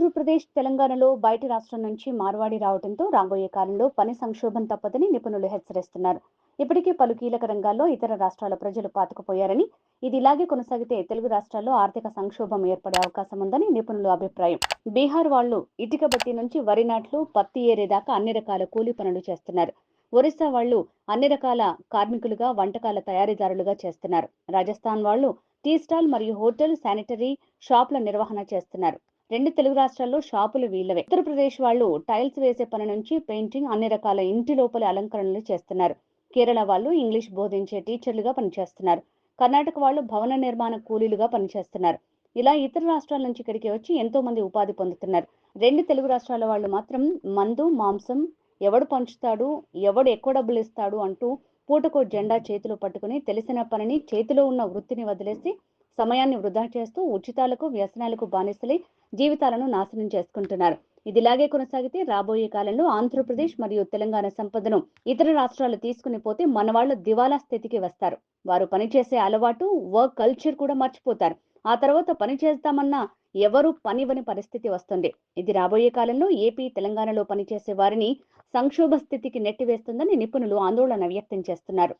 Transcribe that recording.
ఆంధ్రప్రదేశ్, తెలంగాణలో బయటి రాష్ట్రం నుంచి మార్వాడి రావడంతో రాబోయే కాలంలో పని సంక్షోభం తప్పదని నిపుణులు హెచ్చరిస్తున్నారు. ఇప్పటికే పలు కీలక రంగాల్లో ఇతర రాష్ట్రాల ప్రజలు పాతుకుపోయారని, ఇది ఇలాగే కొనసాగితే తెలుగు రాష్ట్రాల్లో ఆర్థిక సంక్షోభం ఏర్పడే అవకాశం ఉందని నిపుణుల అభిప్రాయం. బీహార్ వాళ్లు ఇటుక బట్టి నుంచి వరి నాట్లు, పత్తి ఏరేదాకా అన్ని రకాల కూలీ పనులు చేస్తున్నారు. ఒరిస్సా వాళ్లు అన్ని రకాల కార్మికులుగా, వంటకాల తయారీదారులుగా చేస్తున్నారు. రాజస్థాన్ వాళ్లు టీ స్టాల్ మరియు హోటల్, శానిటరీ షాపుల నిర్వహణ చేస్తున్నారు. రెండు తెలుగు రాష్ట్రాల్లో షాపులు వీళ్లవే. ఉత్తరప్రదేశ్ వాళ్లు టైల్స్ వేసే పని నుంచి పెయింటింగ్, అన్ని రకాల ఇంటి లోపలి అలంకరణలు చేస్తున్నారు. కేరళ వాళ్లు ఇంగ్లీష్ బోధించే టీచర్లుగా పనిచేస్తున్నారు. కర్ణాటక వాళ్లు భవన నిర్మాణ కూలీలుగా పనిచేస్తున్నారు. ఇలా ఇతర రాష్ట్రాల నుంచి ఇక్కడికి వచ్చి ఎంతో మంది ఉపాధి పొందుతున్నారు. రెండు తెలుగు రాష్ట్రాల వాళ్లు మాత్రం మందు, మాంసం ఎవడు పంచుతాడు, ఎవడు ఎక్కువ డబ్బులు ఇస్తాడు అంటూ పూటకో జెండా చేతిలో పట్టుకుని తెలిసిన పనిని, చేతిలో ఉన్న వృత్తిని వదిలేసి సమయాన్ని వృధా చేస్తూ ఉచితాలకు, వ్యసనాలకు బానిసలై జీవితాలను నాశనం చేసుకుంటున్నారు. ఇదిలాగే కొనసాగితే రాబోయే కాలంలో ఆంధ్రప్రదేశ్ మరియు తెలంగాణ సంపదను ఇతర రాష్ట్రాలు తీసుకుని పోతే మనవాళ్లు దివాలా స్థితికి వస్తారు. వారు పనిచేసే అలవాటు, వర్క్ కల్చర్ కూడా మర్చిపోతారు. ఆ తర్వాత పని చేస్తామన్నా ఎవరు పనివని పరిస్థితి వస్తుంది. ఇది రాబోయే కాలంలో ఏపీ, తెలంగాణలో పనిచేసే వారిని సంక్షోభ స్థితికి నెట్టివేస్తుందని నిపుణులు ఆందోళన వ్యక్తం చేస్తున్నారు.